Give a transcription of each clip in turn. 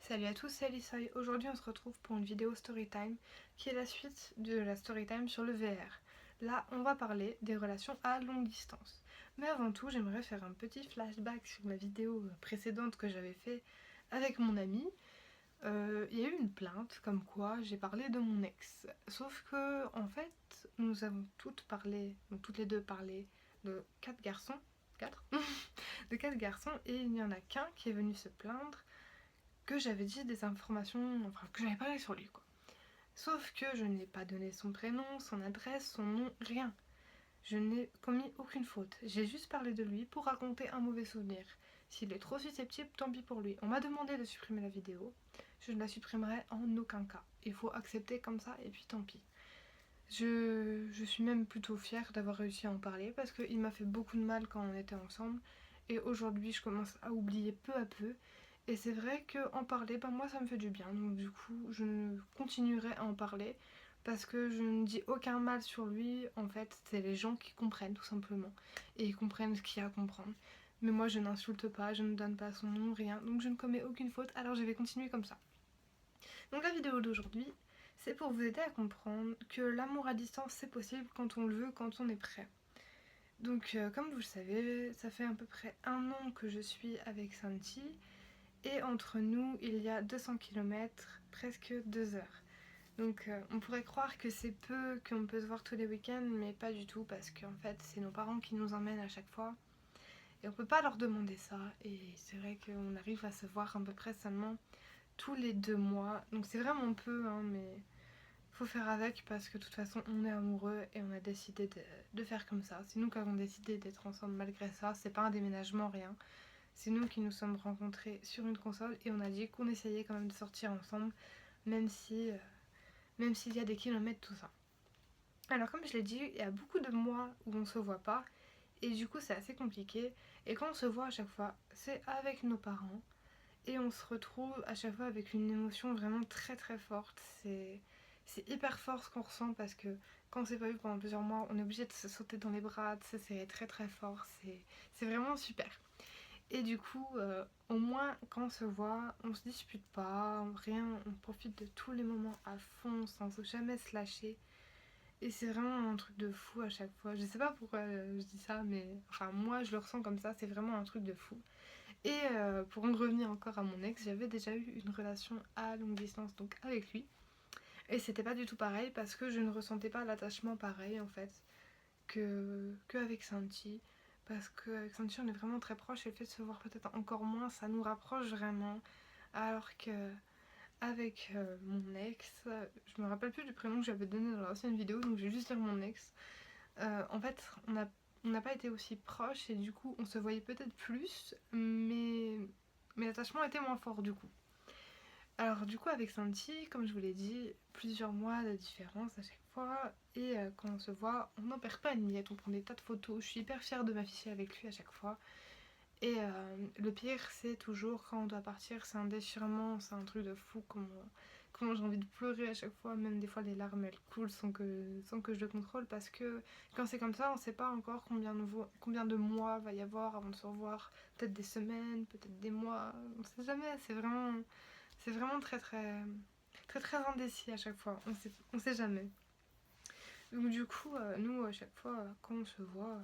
Salut à tous, c'est Alisoy. Aujourd'hui on se retrouve pour une vidéo storytime qui est la suite de la storytime sur le VR. Là on va parler des relations à longue distance. Mais avant tout j'aimerais faire un petit flashback sur la vidéo précédente que j'avais fait avec mon ami. Il y a eu une plainte comme quoi j'ai parlé de mon ex. Sauf que en fait nous avons toutes parlé, donc toutes les deux parlé de 4 garçons. 4 de 4 garçons et il n'y en a qu'un qui est venu se plaindre que j'avais dit des informations, enfin que j'avais parlé sur lui quoi. Sauf que je n'ai pas donné son prénom, son adresse, son nom, rien. Je n'ai commis aucune faute. J'ai juste parlé de lui pour raconter un mauvais souvenir. S'il est trop susceptible, tant pis pour lui. On m'a demandé de supprimer la vidéo. Je ne la supprimerai en aucun cas. Il faut accepter comme ça et puis tant pis. Je suis même plutôt fière d'avoir réussi à en parler parce qu'il m'a fait beaucoup de mal quand on était ensemble. Et aujourd'hui, je commence à oublier peu à peu. Et c'est vrai qu'en parler, moi ça me fait du bien. Donc du coup, je continuerai à en parler parce que je ne dis aucun mal sur lui. En fait, c'est les gens qui comprennent tout simplement. Et ils comprennent ce qu'il y a à comprendre. Mais moi, je n'insulte pas, je ne donne pas son nom, rien. Donc je ne commets aucune faute, alors je vais continuer comme ça. Donc la vidéo d'aujourd'hui, c'est pour vous aider à comprendre que l'amour à distance, c'est possible quand on le veut, quand on est prêt. Donc comme vous le savez, ça fait à peu près 1 an que je suis avec Santi. Et entre nous, il y a 200 km, presque 2 heures. Donc on pourrait croire que c'est peu, qu'on peut se voir tous les week-ends, mais pas du tout, parce qu'en fait, c'est nos parents qui nous emmènent à chaque fois. Et on peut pas leur demander ça. Et c'est vrai qu'on arrive à se voir à peu près seulement tous les 2 mois. Donc c'est vraiment peu, hein, mais faut faire avec, parce que de toute façon, on est amoureux et on a décidé de faire comme ça. C'est nous qui avons décidé d'être ensemble malgré ça. C'est pas un déménagement, rien. C'est nous qui nous sommes rencontrés sur une console et on a dit qu'on essayait quand même de sortir ensemble, même si même s'il y a des kilomètres, tout ça. Alors comme je l'ai dit, il y a beaucoup de mois où on se voit pas et du coup c'est assez compliqué. Et quand on se voit à chaque fois, c'est avec nos parents et on se retrouve à chaque fois avec une émotion vraiment très très forte. C'est hyper fort ce qu'on ressent parce que quand on s'est pas vu pendant plusieurs mois, on est obligé de se sauter dans les bras, de se serrer très très fort. C'est vraiment super. Et du coup, au moins quand on se voit, on se dispute pas, rien, on profite de tous les moments à fond sans jamais se lâcher. Et c'est vraiment un truc de fou à chaque fois. Je sais pas pourquoi je dis ça, mais enfin moi je le ressens comme ça, c'est vraiment un truc de fou. Et pour en revenir encore à mon ex, j'avais déjà eu une relation à longue distance, donc avec lui. Et c'était pas du tout pareil parce que je ne ressentais pas l'attachement pareil en fait qu'avec Santi. Parce qu'avec Santi on est vraiment très proches et le fait de se voir peut-être encore moins, ça nous rapproche vraiment. Alors que avec mon ex, je me rappelle plus du prénom que j'avais donné dans l'ancienne vidéo, donc je vais juste dire mon ex. En fait, on n'a pas été aussi proches et du coup on se voyait peut-être plus, mais l'attachement était moins fort du coup. Alors du coup avec Santi, comme je vous l'ai dit, plusieurs mois de différence à chaque fois. Et quand on se voit, on n'en perd pas une miette, on prend des tas de photos. Je suis hyper fière de m'afficher avec lui à chaque fois. Et le pire c'est toujours quand on doit partir, c'est un déchirement, c'est un truc de fou. Comment j'ai envie de pleurer à chaque fois, même des fois les larmes elles coulent sans que je le contrôle. Parce que quand c'est comme ça, on sait pas encore combien de mois va y avoir avant de se revoir. Peut-être des semaines, peut-être des mois, on sait jamais, c'est vraiment très très très très indécis à chaque fois, on sait jamais. Donc du coup, nous à chaque fois quand on se voit,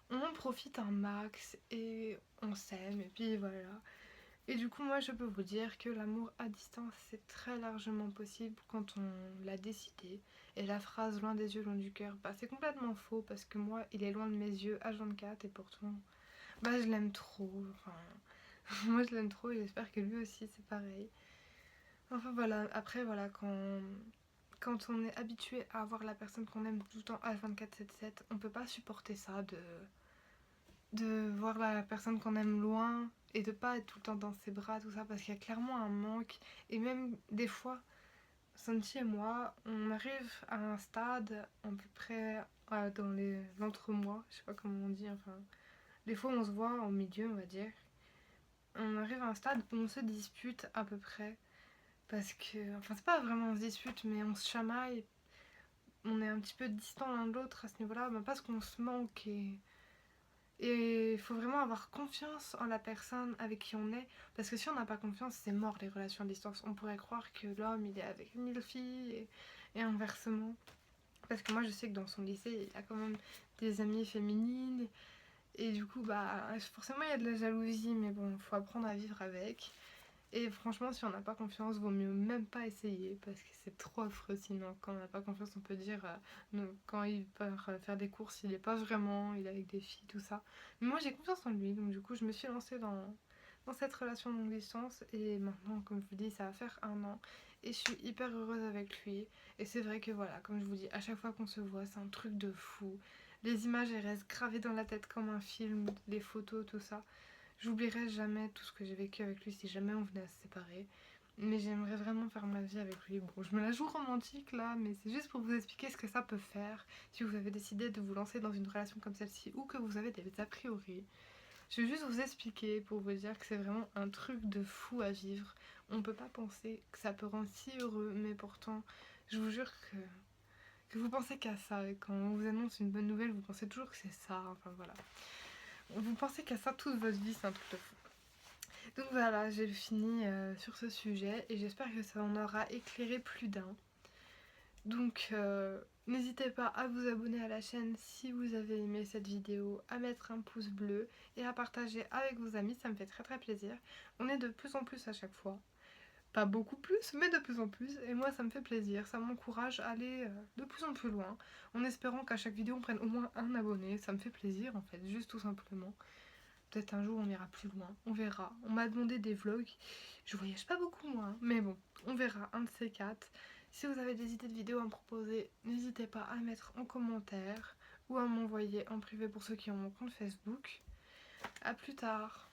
on en profite un max et on s'aime et puis voilà. Et du coup moi je peux vous dire que l'amour à distance c'est très largement possible quand on l'a décidé. Et la phrase loin des yeux, loin du cœur, c'est complètement faux parce que moi il est loin de mes yeux H24 et pourtant je l'aime trop. Enfin moi je l'aime trop et j'espère que lui aussi c'est pareil. Enfin voilà, après voilà, quand on est habitué à avoir la personne qu'on aime tout le temps H24/7, on peut pas supporter ça de voir la personne qu'on aime loin et de pas être tout le temps dans ses bras, tout ça, parce qu'il y a clairement un manque. Et même des fois, Santi et moi, on arrive à un stade à peu près dans l'entre-moi, je sais pas comment on dit, enfin, des fois on se voit au milieu, on va dire. On arrive à un stade où on se dispute à peu près. Parce que, enfin, c'est pas vraiment on se dispute, mais on se chamaille. On est un petit peu distant l'un de l'autre à ce niveau-là, parce qu'on se manque Et il faut vraiment avoir confiance en la personne avec qui on est. Parce que si on n'a pas confiance, c'est mort les relations à distance. On pourrait croire que l'homme il est avec 1000 filles et inversement. Parce que moi je sais que dans son lycée, il a quand même des amies féminines. Et du coup, bah forcément il y a de la jalousie, mais bon, il faut apprendre à vivre avec. Et franchement, si on n'a pas confiance, vaut mieux même pas essayer parce que c'est trop affreux sinon. Quand on n'a pas confiance, on peut dire quand il part faire des courses, il est pas vraiment, il est avec des filles, tout ça. Mais moi j'ai confiance en lui, donc du coup je me suis lancée dans cette relation de longue distance et maintenant, comme je vous dis, ça va faire 1 an et je suis hyper heureuse avec lui. Et c'est vrai que voilà, comme je vous dis, à chaque fois qu'on se voit, c'est un truc de fou. Les images elles restent gravées dans la tête comme un film, les photos, tout ça. J'oublierai jamais tout ce que j'ai vécu avec lui si jamais on venait à se séparer. Mais j'aimerais vraiment faire ma vie avec lui. Bon, je me la joue romantique là, mais c'est juste pour vous expliquer ce que ça peut faire si vous avez décidé de vous lancer dans une relation comme celle-ci ou que vous avez des a priori. Je vais juste vous expliquer pour vous dire que c'est vraiment un truc de fou à vivre. On peut pas penser que ça peut rendre si heureux, mais pourtant, je vous jure que vous pensez qu'à ça. Et quand on vous annonce une bonne nouvelle, vous pensez toujours que c'est ça. Enfin voilà. Vous pensez qu'à ça toute votre vie, c'est un truc de fou. Donc voilà, j'ai fini sur ce sujet et j'espère que ça en aura éclairé plus d'un. Donc n'hésitez pas à vous abonner à la chaîne si vous avez aimé cette vidéo, à mettre un pouce bleu et à partager avec vos amis, ça me fait très très plaisir. On est de plus en plus à chaque fois. Pas beaucoup plus, mais de plus en plus. Et moi, ça me fait plaisir. Ça m'encourage à aller de plus en plus loin. En espérant qu'à chaque vidéo, on prenne au moins un abonné. Ça me fait plaisir, en fait, juste tout simplement. Peut-être un jour, on ira plus loin. On verra. On m'a demandé des vlogs. Je voyage pas beaucoup, moi. Mais bon, on verra. Un de ces quatre. Si vous avez des idées de vidéos à me proposer, n'hésitez pas à mettre en commentaire ou à m'envoyer en privé pour ceux qui ont mon compte Facebook. A plus tard.